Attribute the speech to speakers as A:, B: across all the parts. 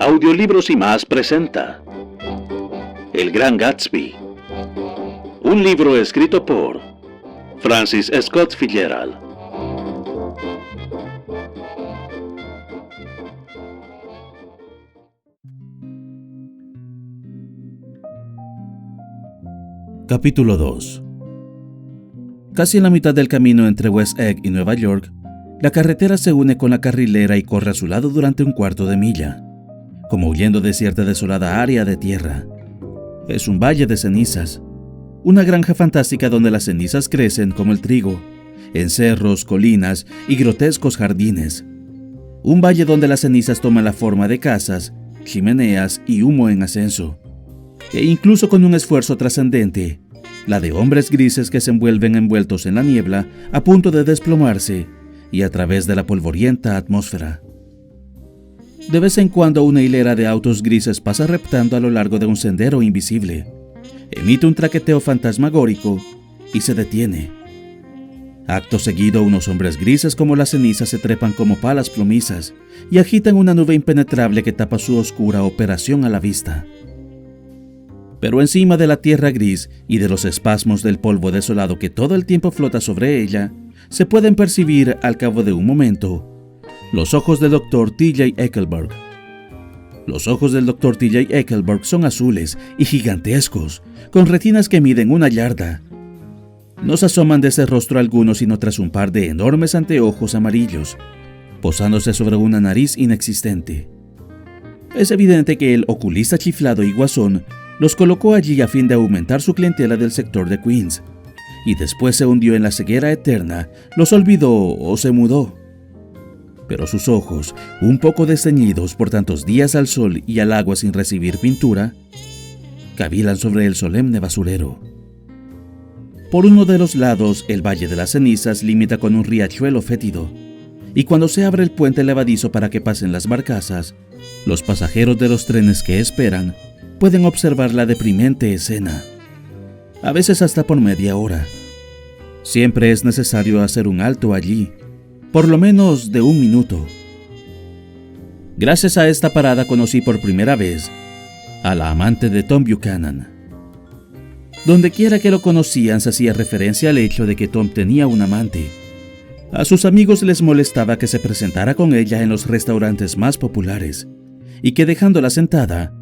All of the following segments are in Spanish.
A: Audiolibros y más presenta El Gran Gatsby, un libro escrito por Francis Scott Fitzgerald.
B: Capítulo 2. Casi en la mitad del camino entre West Egg y Nueva York, la carretera se une con la carrilera y corre a su lado durante un cuarto de milla, como huyendo de cierta desolada área de tierra. Es un valle de cenizas, una granja fantástica donde las cenizas crecen como el trigo, en cerros, colinas y grotescos jardines. Un valle donde las cenizas toman la forma de casas, chimeneas y humo en ascenso, e incluso con un esfuerzo trascendente, la de hombres grises que se envuelven envueltos en la niebla a punto de desplomarse y a través de la polvorienta atmósfera. De vez en cuando una hilera de autos grises pasa reptando a lo largo de un sendero invisible, emite un traqueteo fantasmagórico y se detiene. Acto seguido, unos hombres grises como las cenizas se trepan como palas plomizas y agitan una nube impenetrable que tapa su oscura operación a la vista. Pero encima de la tierra gris y de los espasmos del polvo desolado que todo el tiempo flota sobre ella, se pueden percibir, al cabo de un momento, los ojos del Dr. T.J. Eckleburg. Los ojos del Dr. T.J. Eckleburg son azules y gigantescos, con retinas que miden 1 yarda. No se asoman de ese rostro alguno sino tras un par de enormes anteojos amarillos, posándose sobre una nariz inexistente. Es evidente que el oculista chiflado y guasón los colocó allí a fin de aumentar su clientela del sector de Queens, y después se hundió en la ceguera eterna, los olvidó o se mudó. Pero sus ojos, un poco desteñidos por tantos días al sol y al agua sin recibir pintura, cavilan sobre el solemne basurero. Por uno de los lados, el Valle de las Cenizas limita con un riachuelo fétido, y cuando se abre el puente levadizo para que pasen las barcazas, los pasajeros de los trenes que esperan pueden observar la deprimente escena, a veces hasta por media hora. Siempre es necesario hacer un alto allí, por lo menos de 1 minuto. Gracias a esta parada conocí por primera vez a la amante de Tom Buchanan. Donde quiera que lo conocían se hacía referencia al hecho de que Tom tenía un amante. A sus amigos les molestaba que se presentara con ella en los restaurantes más populares y que, dejándola sentada,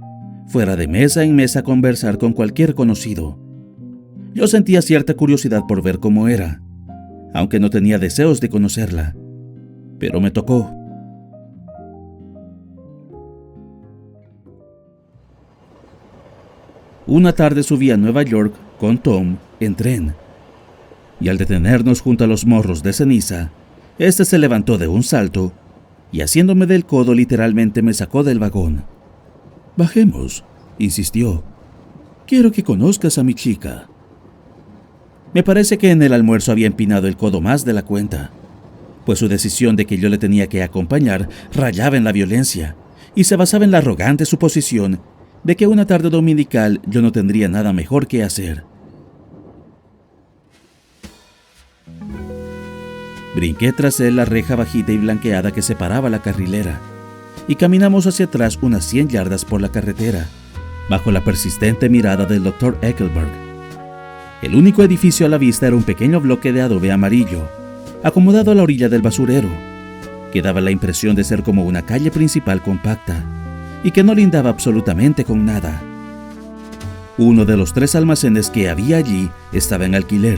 B: fuera de mesa en mesa a conversar con cualquier conocido. Yo sentía cierta curiosidad por ver cómo era, aunque no tenía deseos de conocerla, pero me tocó. Una tarde subí a Nueva York con Tom en tren, y al detenernos junto a los morros de ceniza, este se levantó de un salto y, haciéndome del codo, literalmente me sacó del vagón. «Bajemos», insistió. «Quiero que conozcas a mi chica». Me parece que en el almuerzo había empinado el codo más de la cuenta, pues su decisión de que yo le tenía que acompañar rayaba en la violencia y se basaba en la arrogante suposición de que una tarde dominical yo no tendría nada mejor que hacer. Brinqué tras él la reja bajita y blanqueada que separaba la carrilera y caminamos hacia atrás unas 100 yardas por la carretera, bajo la persistente mirada del Dr. Eckleburg. El único edificio a la vista era un pequeño bloque de adobe amarillo, acomodado a la orilla del basurero, que daba la impresión de ser como una calle principal compacta y que no lindaba absolutamente con nada. Uno de los 3 almacenes que había allí estaba en alquiler.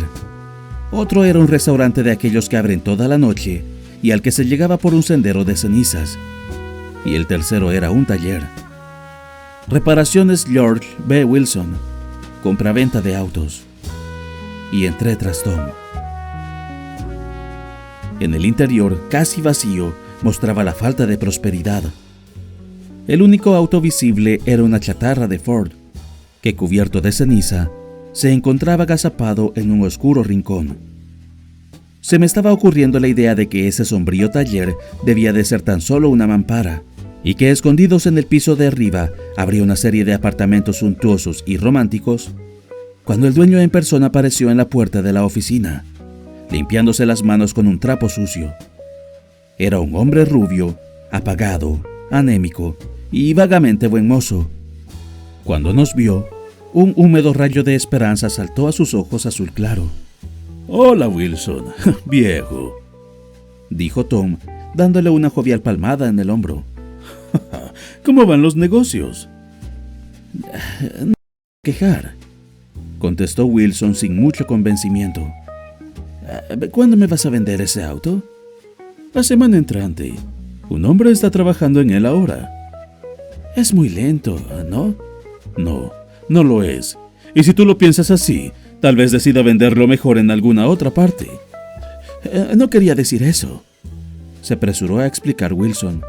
B: Otro era un restaurante de aquellos que abren toda la noche y al que se llegaba por un sendero de cenizas. Y el tercero era un taller. Reparaciones George B. Wilson, compraventa de autos. Y entré tras Tom. En el interior, casi vacío, mostraba la falta de prosperidad. El único auto visible era una chatarra de Ford, que, cubierto de ceniza, se encontraba agazapado en un oscuro rincón. Se me estaba ocurriendo la idea de que ese sombrío taller debía de ser tan solo una mampara, y que escondidos en el piso de arriba habría una serie de apartamentos suntuosos y románticos, cuando el dueño en persona apareció en la puerta de la oficina, limpiándose las manos con un trapo sucio. Era un hombre rubio, apagado, anémico y vagamente buen mozo. Cuando nos vio, un húmedo rayo de esperanza saltó a sus ojos azul claro. «Hola, Wilson, viejo», dijo Tom, dándole una jovial palmada en el hombro. «¿Cómo van los negocios?» «No quejar», contestó Wilson sin mucho convencimiento. «¿Cuándo me vas a vender ese auto?» «La semana entrante. Un hombre está trabajando en él ahora». «Es muy lento, ¿no?» «No, no lo es. Y si tú lo piensas así, tal vez decida venderlo mejor en alguna otra parte». «No quería decir eso», se apresuró a explicar Wilson.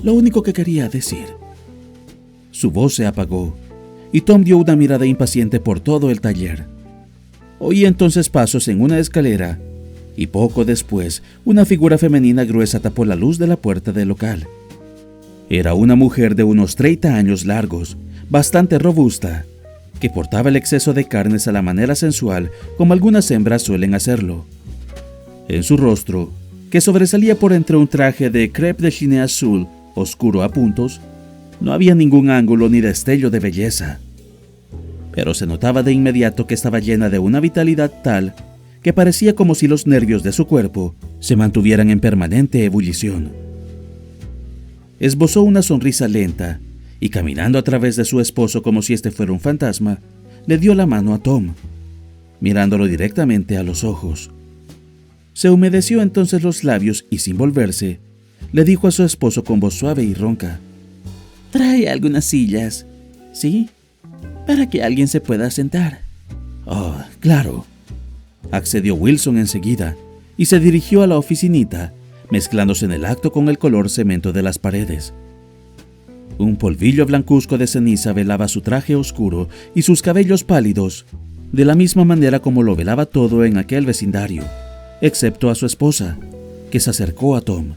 B: «Lo único que quería decir». Su voz se apagó, y Tom dio una mirada impaciente por todo el taller. Oí entonces pasos en una escalera, y poco después una figura femenina gruesa tapó la luz de la puerta del local. Era una mujer de unos 30 años largos, bastante robusta, que portaba el exceso de carnes a la manera sensual como algunas hembras suelen hacerlo. En su rostro, que sobresalía por entre un traje de crêpe de Chine azul oscuro a puntos, no había ningún ángulo ni destello de belleza, pero se notaba de inmediato que estaba llena de una vitalidad tal que parecía como si los nervios de su cuerpo se mantuvieran en permanente ebullición. Esbozó una sonrisa lenta y, caminando a través de su esposo como si este fuera un fantasma, le dio la mano a Tom, mirándolo directamente a los ojos. Se humedeció entonces los labios y, sin volverse, le dijo a su esposo con voz suave y ronca: «Trae algunas sillas, ¿sí? Para que alguien se pueda sentar». «Oh, claro», accedió Wilson enseguida y se dirigió a la oficinita, mezclándose en el acto con el color cemento de las paredes. Un polvillo blancuzco de ceniza velaba su traje oscuro y sus cabellos pálidos, de la misma manera como lo velaba todo en aquel vecindario, excepto a su esposa, que se acercó a Tom.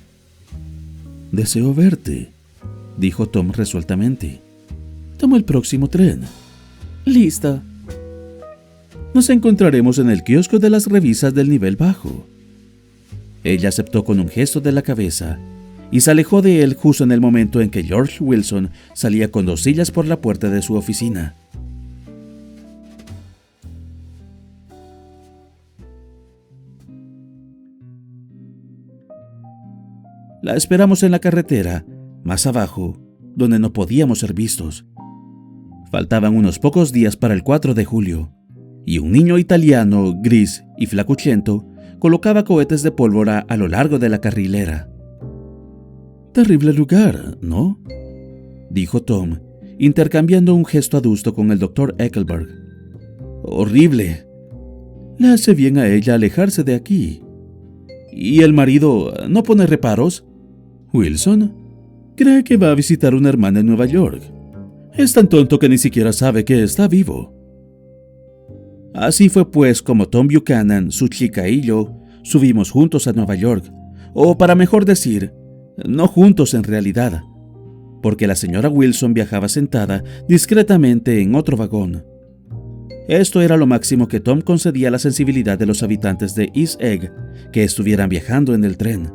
B: «Deseo verte», dijo Tom resueltamente. «Tomo el próximo tren». «Listo». «Nos encontraremos en el kiosco de las revistas del nivel bajo». Ella aceptó con un gesto de la cabeza y se alejó de él justo en el momento en que George Wilson salía con 2 sillas por la puerta de su oficina. La esperamos en la carretera, más abajo, donde no podíamos ser vistos. Faltaban unos pocos días para el 4 de julio, y un niño italiano, gris y flacuchento, colocaba cohetes de pólvora a lo largo de la carrilera. «Terrible lugar, ¿no?», dijo Tom, intercambiando un gesto adusto con el Dr. Eckelberg. «Horrible. Le hace bien a ella alejarse de aquí. ¿Y el marido no pone reparos? Wilson cree que va a visitar una hermana en Nueva York. Es tan tonto que ni siquiera sabe que está vivo». Así fue pues como Tom Buchanan, su chica y yo subimos juntos a Nueva York, o para mejor decir, no juntos en realidad, porque la señora Wilson viajaba sentada discretamente en otro vagón. Esto era lo máximo que Tom concedía a la sensibilidad de los habitantes de East Egg que estuvieran viajando en el tren.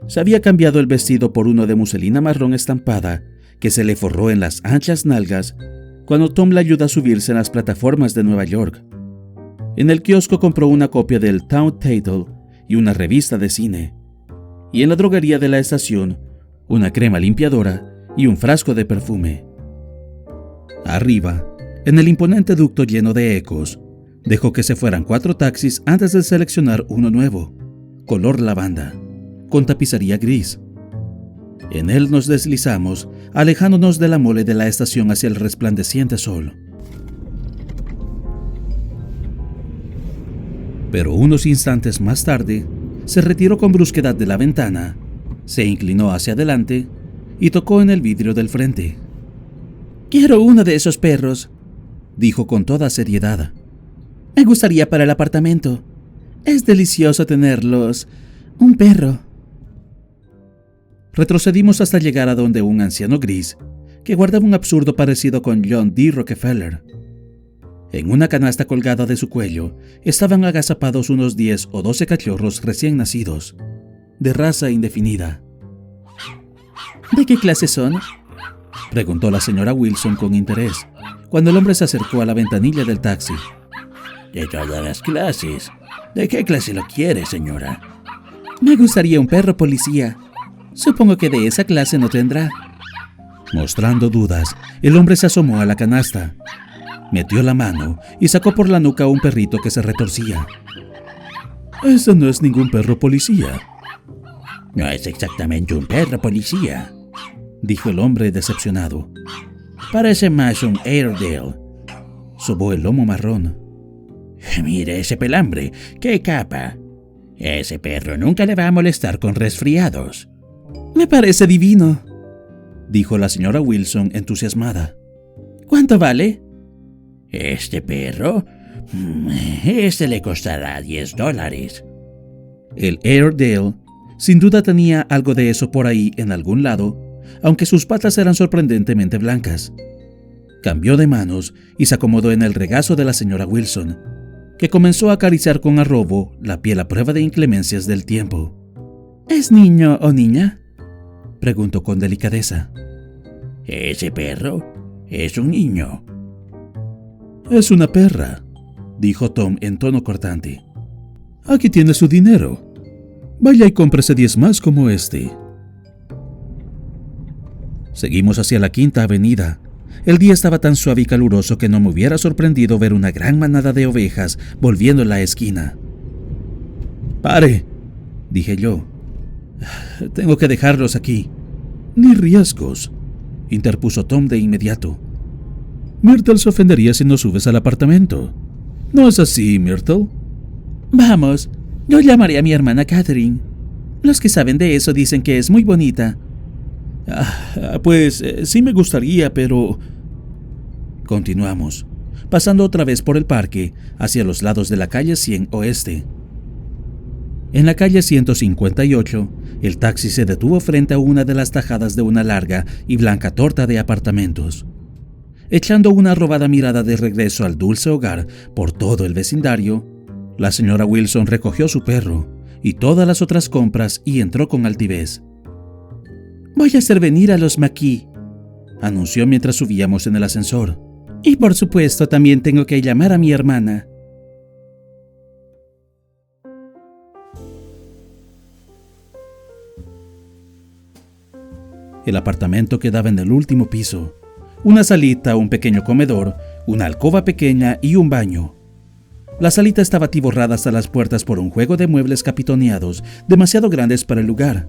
B: Se había cambiado el vestido por uno de muselina marrón estampada que se le forró en las anchas nalgas cuando Tom le ayudó a subirse en las plataformas de Nueva York. En el kiosco compró una copia del Town Title y una revista de cine, y en la droguería de la estación una crema limpiadora y un frasco de perfume. Arriba, en el imponente ducto lleno de ecos, dejó que se fueran 4 taxis antes de seleccionar uno nuevo, color lavanda, con tapicería gris. En él nos deslizamos, alejándonos de la mole de la estación hacia el resplandeciente sol. Pero unos instantes más tarde, se retiró con brusquedad de la ventana, se inclinó hacia adelante y tocó en el vidrio del frente. «Quiero uno de esos perros», dijo con toda seriedad. «Me gustaría para el apartamento. Es delicioso tenerlos. Un perro». Retrocedimos hasta llegar a donde un anciano gris, que guardaba un absurdo parecido con John D. Rockefeller. En una canasta colgada de su cuello estaban agazapados unos 10 o 12 cachorros recién nacidos, de raza indefinida. ¿De qué clase son?, preguntó la señora Wilson con interés, cuando el hombre se acercó a la ventanilla del taxi. De todas las clases. ¿De qué clase lo quiere, señora? Me gustaría un perro policía. Supongo que de esa clase no tendrá. Mostrando dudas, el hombre se asomó a la canasta, metió la mano y sacó por la nuca a un perrito que se retorcía. Ese no es ningún perro policía. No es exactamente un perro policía, dijo el hombre decepcionado. Parece más un Airedale. Sobó el lomo marrón. Mire ese pelambre, qué capa. Ese perro nunca le va a molestar con resfriados. Me parece divino, dijo la señora Wilson entusiasmada. ¿Cuánto vale? ¿Este perro? Este le costará $10. El Airedale sin duda tenía algo de eso por ahí en algún lado, aunque sus patas eran sorprendentemente blancas. Cambió de manos y se acomodó en el regazo de la señora Wilson, que comenzó a acariciar con arrobo la piel a prueba de inclemencias del tiempo. ¿Es niño o niña?, preguntó con delicadeza. Ese perro es un niño. Es una perra, dijo Tom en tono cortante. Aquí tiene su dinero. Vaya y cómprese 10 más como este. Seguimos hacia la Quinta Avenida. El día estaba tan suave y caluroso que no me hubiera sorprendido ver una gran manada de ovejas volviendo la esquina. «Pare», dije yo. «Tengo que dejarlos aquí». «Ni riesgos», interpuso Tom de inmediato. «Myrtle se ofendería si no subes al apartamento. ¿No es así, Myrtle?» «Vamos, yo llamaré a mi hermana Catherine. Los que saben de eso dicen que es muy bonita». Pues sí me gustaría, pero... Continuamos, pasando otra vez por el parque hacia los lados de la calle 100 Oeste. En la calle 158, el taxi se detuvo frente a una de las tajadas de una larga y blanca torta de apartamentos. Echando una robada mirada de regreso al dulce hogar por todo el vecindario, la señora Wilson recogió su perro y todas las otras compras y entró con altivez. «Voy a hacer venir a los McKee», anunció mientras subíamos en el ascensor. «Y por supuesto también tengo que llamar a mi hermana». El apartamento quedaba en el último piso. Una salita, un pequeño comedor, una alcoba pequeña y un baño. La salita estaba atiborrada hasta las puertas por un juego de muebles capitoneados, demasiado grandes para el lugar,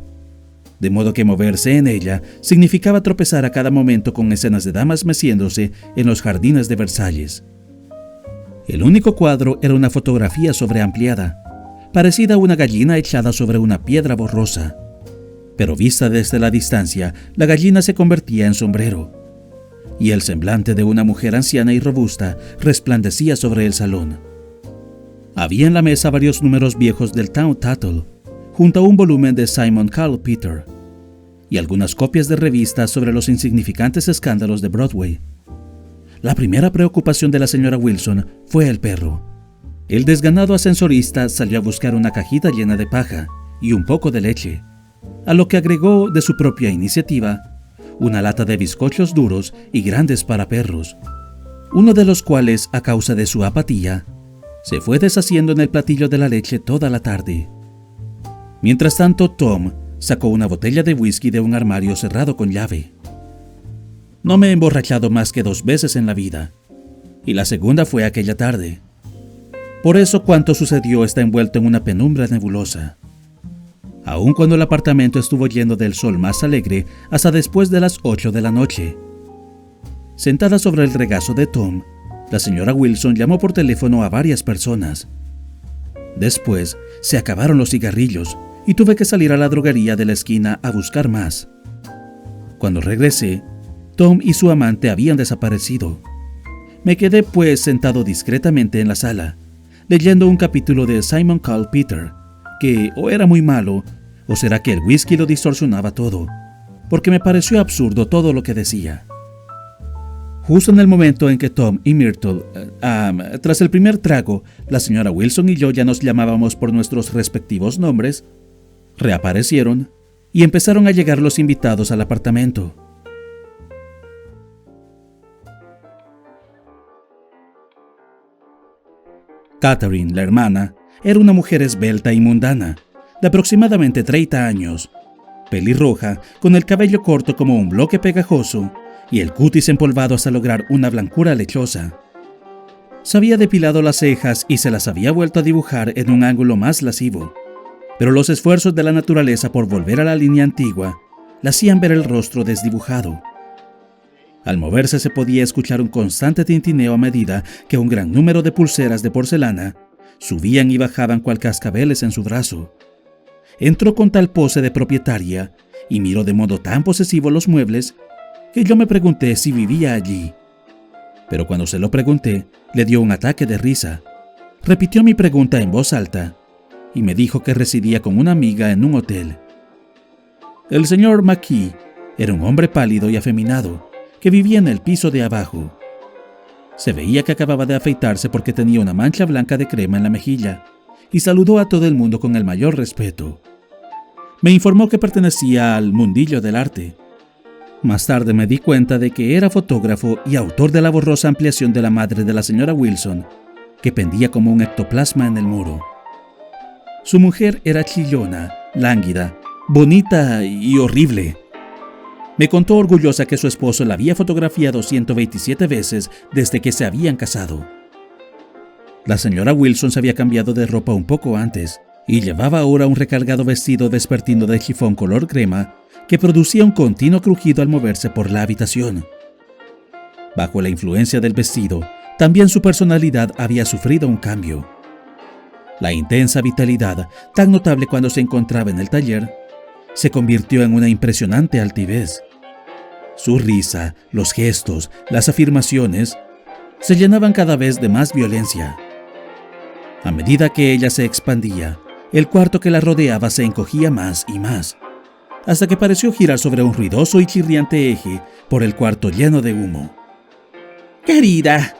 B: de modo que moverse en ella significaba tropezar a cada momento con escenas de damas meciéndose en los jardines de Versalles. El único cuadro era una fotografía sobreampliada, parecida a una gallina echada sobre una piedra borrosa, pero vista desde la distancia, la gallina se convertía en sombrero, y el semblante de una mujer anciana y robusta resplandecía sobre el salón. Había en la mesa varios números viejos del Town Tattle, junto a un volumen de Simon Carl Peter, y algunas copias de revistas sobre los insignificantes escándalos de Broadway. La primera preocupación de la señora Wilson fue el perro. El desganado ascensorista salió a buscar una cajita llena de paja y un poco de leche, a lo que agregó de su propia iniciativa una lata de bizcochos duros y grandes para perros, uno de los cuales, a causa de su apatía, se fue deshaciendo en el platillo de la leche toda la tarde. Mientras tanto, Tom sacó una botella de whisky de un armario cerrado con llave. No me he emborrachado más que 2 veces en la vida, y la segunda fue aquella tarde. Por eso cuanto sucedió está envuelto en una penumbra nebulosa. Aun cuando el apartamento estuvo lleno del sol más alegre hasta después de las 8 de la noche. Sentada sobre el regazo de Tom, la señora Wilson llamó por teléfono a varias personas. Después se acabaron los cigarrillos y tuve que salir a la droguería de la esquina a buscar más. Cuando regresé, Tom y su amante habían desaparecido. Me quedé pues sentado discretamente en la sala, leyendo un capítulo de Simon Carl Peter, que o era muy malo, o será que el whisky lo distorsionaba todo, porque me pareció absurdo todo lo que decía. Justo en el momento en que Tom y Myrtle, tras el primer trago, la señora Wilson y yo ya nos llamábamos por nuestros respectivos nombres, reaparecieron, y empezaron a llegar los invitados al apartamento. Catherine, la hermana, era una mujer esbelta y mundana, de aproximadamente 30 años, pelirroja, con el cabello corto como un bloque pegajoso y el cutis empolvado hasta lograr una blancura lechosa. Se había depilado las cejas y se las había vuelto a dibujar en un ángulo más lascivo, pero los esfuerzos de la naturaleza por volver a la línea antigua le hacían ver el rostro desdibujado. Al moverse se podía escuchar un constante tintineo a medida que un gran número de pulseras de porcelana subían y bajaban cual cascabeles en su brazo. Entró con tal pose de propietaria y miró de modo tan posesivo los muebles que yo me pregunté si vivía allí. Pero cuando se lo pregunté, le dio un ataque de risa. Repitió mi pregunta en voz alta y me dijo que residía con una amiga en un hotel. El señor McKee era un hombre pálido y afeminado que vivía en el piso de abajo. Se veía que acababa de afeitarse porque tenía una mancha blanca de crema en la mejilla y saludó a todo el mundo con el mayor respeto. Me informó que pertenecía al mundillo del arte. Más tarde me di cuenta de que era fotógrafo y autor de la borrosa ampliación de la madre de la señora Wilson, que pendía como un ectoplasma en el muro. Su mujer era chillona, lánguida, bonita y horrible. Me contó orgullosa que su esposo la había fotografiado 127 veces desde que se habían casado. La señora Wilson se había cambiado de ropa un poco antes y llevaba ahora un recargado vestido vespertino de chifón color crema que producía un continuo crujido al moverse por la habitación. Bajo la influencia del vestido, también su personalidad había sufrido un cambio. La intensa vitalidad, tan notable cuando se encontraba en el taller, se convirtió en una impresionante altivez. Su risa, los gestos, las afirmaciones, se llenaban cada vez de más violencia. A medida que ella se expandía, el cuarto que la rodeaba se encogía más y más, hasta que pareció girar sobre un ruidoso y chirriante eje por el cuarto lleno de humo. «Querida»,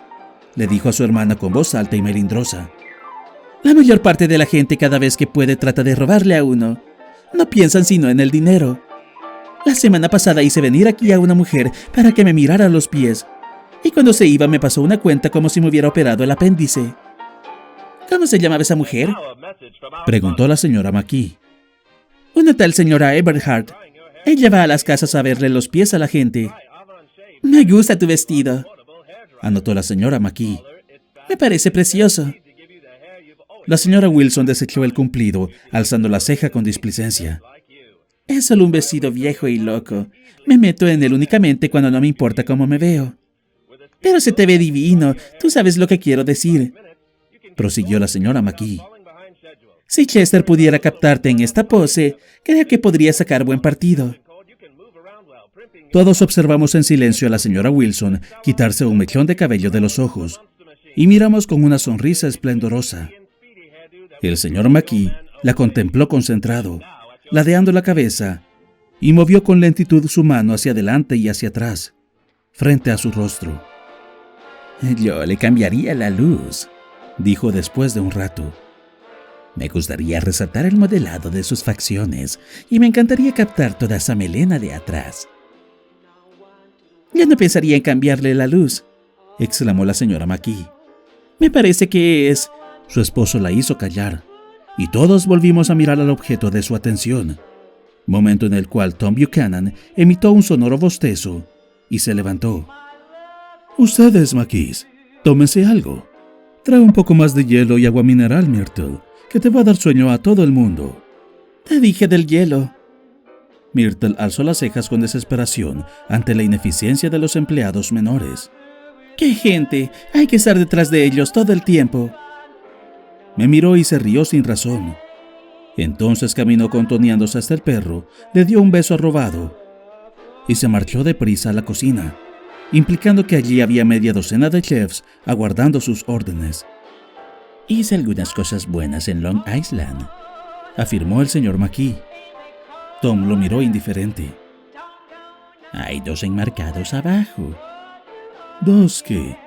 B: le dijo a su hermana con voz alta y melindrosa, «la mayor parte de la gente cada vez que puede trata de robarle a uno. No piensan sino en el dinero. La semana pasada hice venir aquí a una mujer para que me mirara los pies, y cuando se iba me pasó una cuenta como si me hubiera operado el apéndice». «¿Cómo se llamaba esa mujer?», preguntó la señora McKee. «Una tal señora Eberhardt. Ella va a las casas a verle los pies a la gente». «Me gusta tu vestido», anotó la señora McKee. «Me parece precioso». La señora Wilson desechó el cumplido, alzando la ceja con displicencia. «Es solo un vestido viejo y loco. Me meto en él únicamente cuando no me importa cómo me veo». «Pero se te ve divino. Tú sabes lo que quiero decir», prosiguió la señora McKee. «Si Chester pudiera captarte en esta pose, creo que podría sacar buen partido». Todos observamos en silencio a la señora Wilson quitarse un mechón de cabello de los ojos y miramos con una sonrisa esplendorosa. El señor McKee la contempló concentrado, ladeando la cabeza, y movió con lentitud su mano hacia adelante y hacia atrás, frente a su rostro. «Yo le cambiaría la luz», dijo después de un rato. «Me gustaría resaltar el modelado de sus facciones y me encantaría captar toda esa melena de atrás». «Yo no pensaría en cambiarle la luz», exclamó la señora McKee. «Me parece que es...» Su esposo la hizo callar, y todos volvimos a mirar al objeto de su atención, momento en el cual Tom Buchanan emitió un sonoro bostezo y se levantó. «Ustedes, McKees, tómense algo. Trae un poco más de hielo y agua mineral, Myrtle, que te va a dar sueño a todo el mundo». «Te dije del hielo». Myrtle alzó las cejas con desesperación ante la ineficiencia de los empleados menores. «¡Qué gente! Hay que estar detrás de ellos todo el tiempo». Me miró y se rió sin razón. Entonces caminó contoneándose hasta el perro, le dio un beso arrobado y se marchó deprisa a la cocina, implicando que allí había media docena de chefs aguardando sus órdenes. «Hice algunas cosas buenas en Long Island», afirmó el señor McKee. Tom lo miró indiferente. «Hay 2 enmarcados abajo». «¿2 qué?»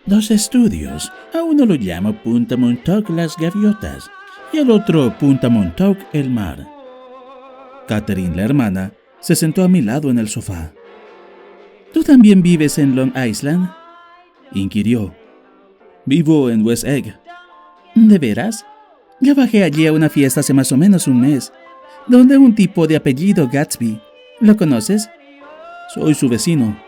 B: «2 estudios. A uno lo llamo Punta Montauk Las Gaviotas y al otro Punta Montauk El Mar». Catherine, la hermana, se sentó a mi lado en el sofá. ¿Tú también vives en Long Island?, inquirió. Vivo en West Egg. ¿De veras? Yo bajé allí a una fiesta hace más o menos un mes, donde un tipo de apellido Gatsby. ¿Lo conoces? Soy su vecino.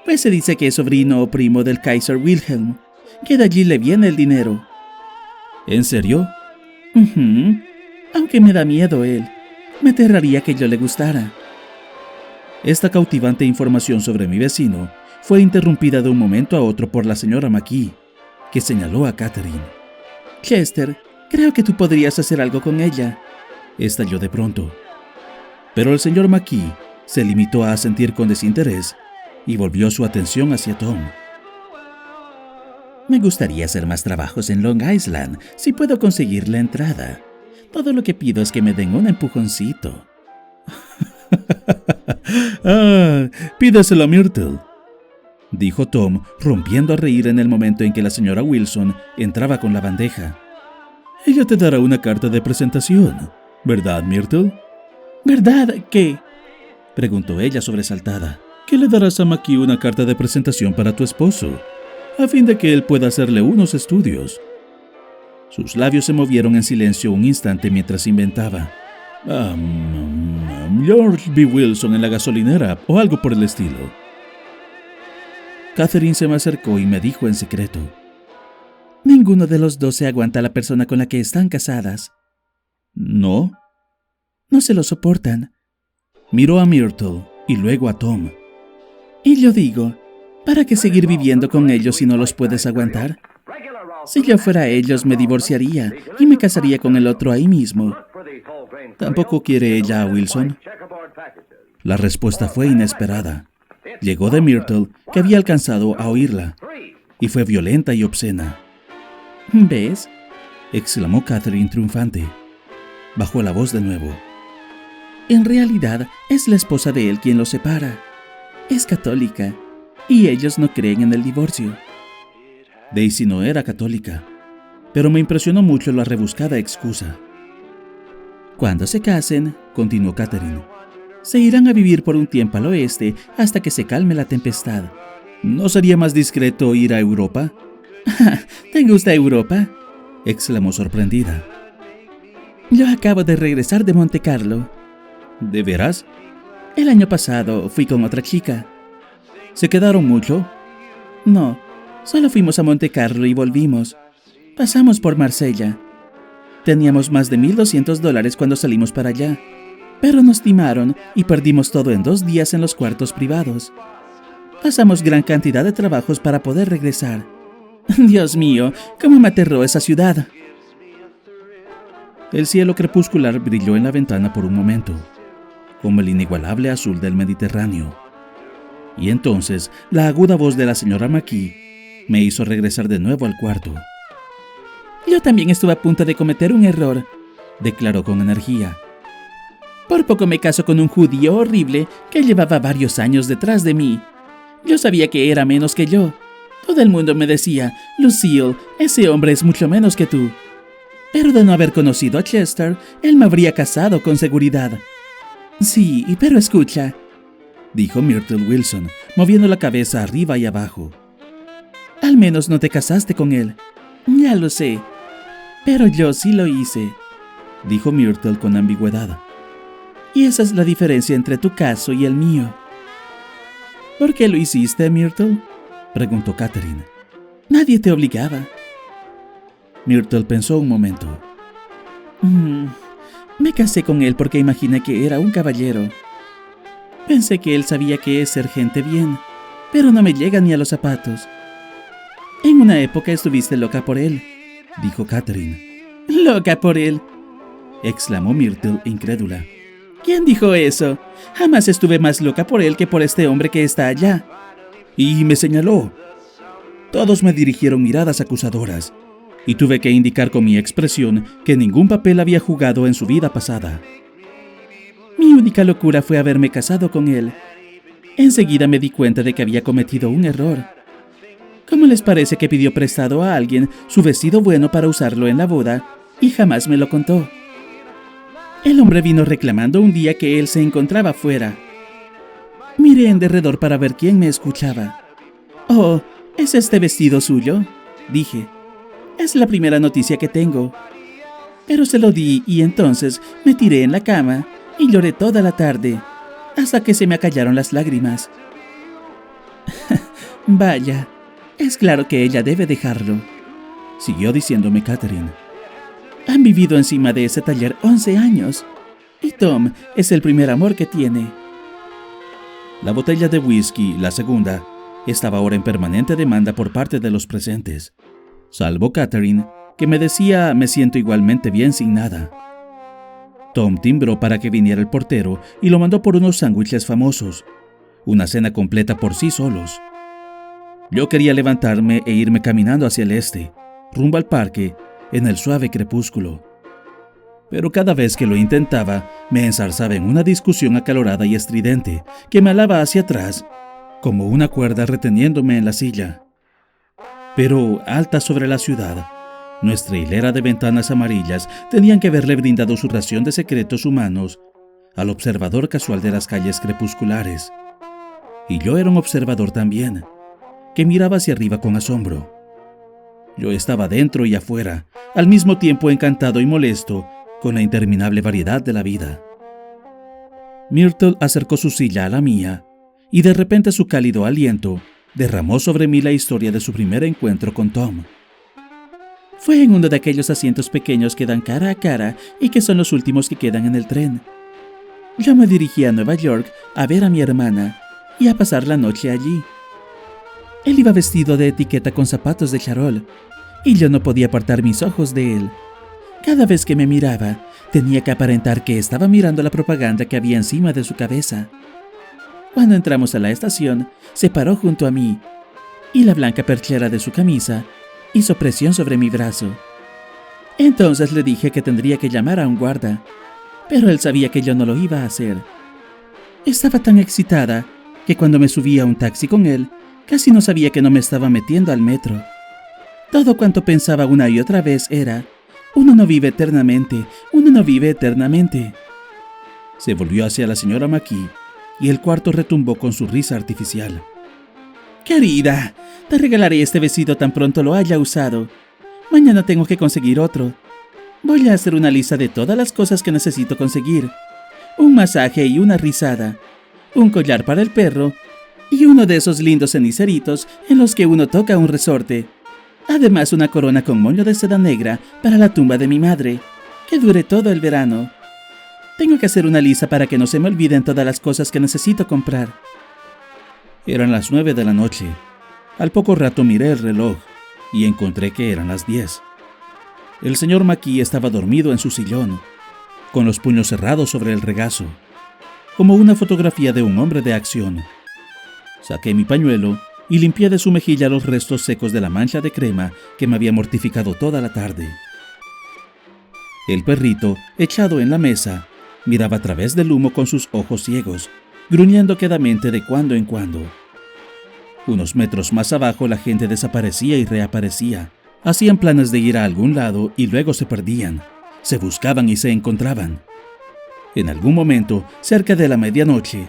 B: Pues se dice que es sobrino o primo del Kaiser Wilhelm, que de allí le viene el dinero. ¿En serio? Aunque me da miedo él. Me aterraría que yo le gustara. Esta cautivante información sobre mi vecino fue interrumpida de un momento a otro por la señora McKee, que señaló a Catherine. Chester, creo que tú podrías hacer algo con ella, estalló de pronto. Pero el señor McKee se limitó a asentir con desinterés y volvió su atención hacia Tom. Me gustaría hacer más trabajos en Long Island si puedo conseguir la entrada. Todo lo que pido es que me den un empujoncito. Pídeselo a Myrtle, dijo Tom, rompiendo a reír en el momento en que la señora Wilson entraba con la bandeja. Ella te dará una carta de presentación, ¿verdad, Myrtle? ¿Verdad qué? Preguntó ella sobresaltada. Que le darás a McKee una carta de presentación para tu esposo, a fin de que él pueda hacerle unos estudios. Sus labios se movieron en silencio un instante mientras inventaba. George B. Wilson en la gasolinera o algo por el estilo. Catherine se me acercó y me dijo en secreto. Ninguno de los dos se aguanta a la persona con la que están casadas. ¿No? No se lo soportan. Miró a Myrtle y luego a Tom. Y yo digo, ¿para qué seguir viviendo con ellos si no los puedes aguantar? Si yo fuera ellos, me divorciaría y me casaría con el otro ahí mismo. ¿Tampoco quiere ella a Wilson? La respuesta fue inesperada. Llegó de Myrtle, que había alcanzado a oírla, y fue violenta y obscena. ¿Ves?, exclamó Catherine triunfante. Bajó la voz de nuevo. En realidad, es la esposa de él quien los separa. Es católica, y ellos no creen en el divorcio. Daisy no era católica, pero me impresionó mucho la rebuscada excusa. Cuando se casen, continuó Catherine, se irán a vivir por un tiempo al oeste hasta que se calme la tempestad. ¿No sería más discreto ir a Europa? ¿Te gusta Europa?, exclamó sorprendida. Yo acabo de regresar de Monte Carlo. ¿De veras? El año pasado fui con otra chica. ¿Se quedaron mucho? No, solo fuimos a Monte Carlo y volvimos. Pasamos por Marsella. Teníamos más de $1,200 cuando salimos para allá, pero nos timaron y perdimos todo en 2 días en los cuartos privados. Pasamos gran cantidad de trabajos para poder regresar. Dios mío, cómo me aterró esa ciudad. El cielo crepuscular brilló en la ventana por un momento, como el inigualable azul del Mediterráneo. Y entonces la aguda voz de la señora McKee me hizo regresar de nuevo al cuarto. Yo también estuve a punto de cometer un error, declaró con energía. Por poco me caso con un judío horrible que llevaba varios años detrás de mí. Yo sabía que era menos que yo. Todo el mundo me decía, Lucille, ese hombre es mucho menos que tú. Pero de no haber conocido a Chester, él me habría casado con seguridad. Sí, pero escucha, dijo Myrtle Wilson, moviendo la cabeza arriba y abajo. Al menos no te casaste con él. Ya lo sé. Pero yo sí lo hice, dijo Myrtle con ambigüedad. Y esa es la diferencia entre tu caso y el mío. ¿Por qué lo hiciste, Myrtle?, preguntó Catherine. Nadie te obligaba. Myrtle pensó un momento. Me casé con él porque imaginé que era un caballero. Pensé que él sabía qué es ser gente bien, pero no me llega ni a los zapatos. En una época estuviste loca por él, dijo Catherine. ¿Loca por él?, exclamó Myrtle incrédula. ¿Quién dijo eso? Jamás estuve más loca por él que por este hombre que está allá. Y me señaló. Todos me dirigieron miradas acusadoras, y tuve que indicar con mi expresión que ningún papel había jugado en su vida pasada. Mi única locura fue haberme casado con él. Enseguida me di cuenta de que había cometido un error. ¿Cómo les parece que pidió prestado a alguien su vestido bueno para usarlo en la boda y jamás me lo contó? El hombre vino reclamando un día que él se encontraba fuera. Miré en derredor para ver quién me escuchaba. «Oh, ¿es este vestido suyo?», dije. «Es la primera noticia que tengo». Pero se lo di y entonces me tiré en la cama y lloré toda la tarde, hasta que se me acallaron las lágrimas. «Vaya, es claro que ella debe dejarlo», siguió diciéndome Catherine. «Han vivido encima de ese taller 11 años, y Tom es el primer amor que tiene». La botella de whisky, la segunda, estaba ahora en permanente demanda por parte de los presentes, salvo Catherine, que me decía: «Me siento igualmente bien sin nada». Tom timbró para que viniera el portero y lo mandó por unos sándwiches famosos, una cena completa por sí solos. Yo quería levantarme e irme caminando hacia el este, rumbo al parque, en el suave crepúsculo. Pero cada vez que lo intentaba, me enzarzaba en una discusión acalorada y estridente que me alaba hacia atrás, como una cuerda reteniéndome en la silla. Pero, alta sobre la ciudad, nuestra hilera de ventanas amarillas tenían que haberle brindado su ración de secretos humanos al observador casual de las calles crepusculares. Y yo era un observador también, que miraba hacia arriba con asombro. Yo estaba dentro y afuera, al mismo tiempo encantado y molesto con la interminable variedad de la vida. Myrtle acercó su silla a la mía, y de repente su cálido aliento derramó sobre mí la historia de su primer encuentro con Tom. Fue en uno de aquellos asientos pequeños que dan cara a cara y que son los últimos que quedan en el tren. Yo me dirigí a Nueva York a ver a mi hermana y a pasar la noche allí. Él iba vestido de etiqueta con zapatos de charol, y yo no podía apartar mis ojos de él. Cada vez que me miraba, tenía que aparentar que estaba mirando la propaganda que había encima de su cabeza. Cuando entramos a la estación, se paró junto a mí, y la blanca perchera de su camisa hizo presión sobre mi brazo. Entonces le dije que tendría que llamar a un guarda, pero él sabía que yo no lo iba a hacer. Estaba tan excitada que cuando me subí a un taxi con él, casi no sabía que no me estaba metiendo al metro. Todo cuanto pensaba una y otra vez era: uno no vive eternamente, uno no vive eternamente. Se volvió hacia la señora McKee y el cuarto retumbó con su risa artificial. «Querida, te regalaré este vestido tan pronto lo haya usado. Mañana tengo que conseguir otro. Voy a hacer una lista de todas las cosas que necesito conseguir. Un masaje y una rizada, un collar para el perro y uno de esos lindos ceniceritos en los que uno toca un resorte. Además, una corona con moño de seda negra para la tumba de mi madre, que dure todo el verano. Tengo que hacer una lista para que no se me olviden todas las cosas que necesito comprar». Eran las 9 de la noche. Al poco rato miré el reloj y encontré que eran las 10. El señor McKee estaba dormido en su sillón, con los puños cerrados sobre el regazo, como una fotografía de un hombre de acción. Saqué mi pañuelo y limpié de su mejilla los restos secos de la mancha de crema que me había mortificado toda la tarde. El perrito, echado en la mesa, miraba a través del humo con sus ojos ciegos, gruñendo quedamente de cuando en cuando. Unos metros más abajo la gente desaparecía y reaparecía. Hacían planes de ir a algún lado y luego se perdían. Se buscaban y se encontraban. En algún momento, cerca de la medianoche,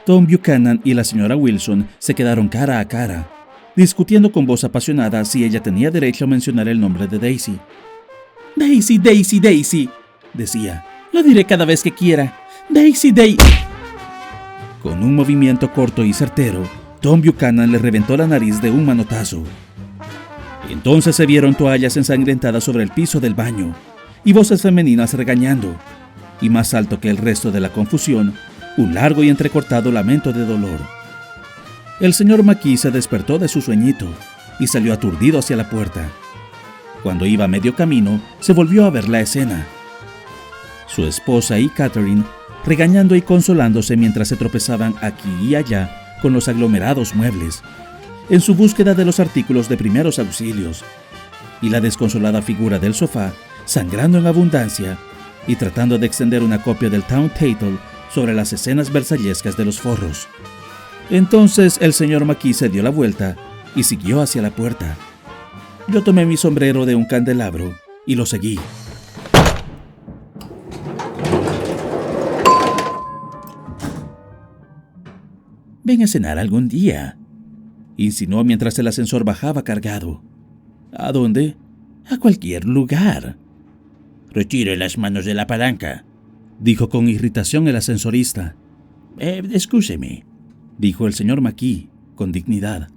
B: Tom Buchanan y la señora Wilson se quedaron cara a cara, discutiendo con voz apasionada si ella tenía derecho a mencionar el nombre de Daisy. «Daisy, Daisy, Daisy», decía. «Lo diré cada vez que quiera. Daisy, Daisy». Con un movimiento corto y certero, Tom Buchanan le reventó la nariz de un manotazo. Entonces se vieron toallas ensangrentadas sobre el piso del baño y voces femeninas regañando, y más alto que el resto de la confusión, un largo y entrecortado lamento de dolor. El señor McKee se despertó de su sueñito y salió aturdido hacia la puerta. Cuando iba a medio camino, se volvió a ver la escena. Su esposa y Catherine regañando y consolándose mientras se tropezaban aquí y allá con los aglomerados muebles, en su búsqueda de los artículos de primeros auxilios, y la desconsolada figura del sofá, sangrando en abundancia y tratando de extender una copia del Town Title sobre las escenas versallescas de los forros. Entonces el señor McKee se dio la vuelta y siguió hacia la puerta. Yo tomé mi sombrero de un candelabro y lo seguí. Ven a cenar algún día, insinuó mientras el ascensor bajaba cargado. ¿A dónde? A cualquier lugar. Retire las manos de la palanca, dijo con irritación el ascensorista. Excúseme, dijo el señor McKee con dignidad.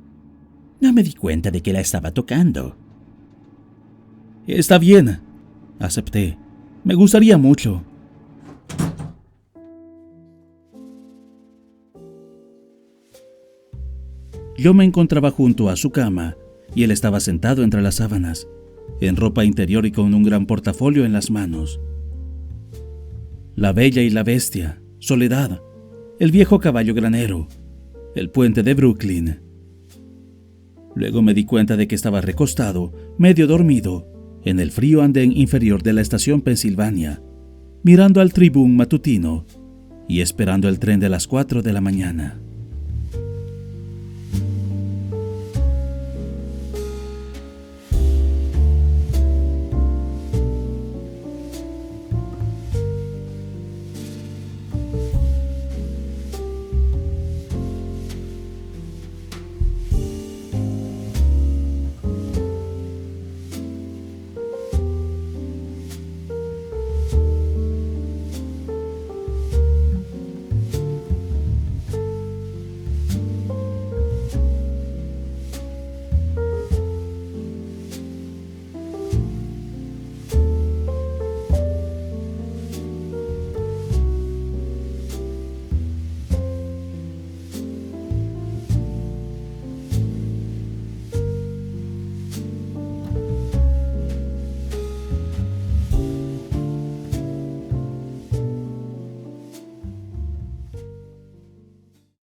B: No me di cuenta de que la estaba tocando. Está bien, acepté. Me gustaría mucho. Yo me encontraba junto a su cama y él estaba sentado entre las sábanas, en ropa interior y con un gran portafolio en las manos. La Bella y la Bestia, Soledad, El viejo caballo granero, El puente de Brooklyn. Luego me di cuenta de que estaba recostado, medio dormido, en el frío andén inferior de la estación Pensilvania, mirando al Tribune matutino y esperando el tren de las 4 de la mañana.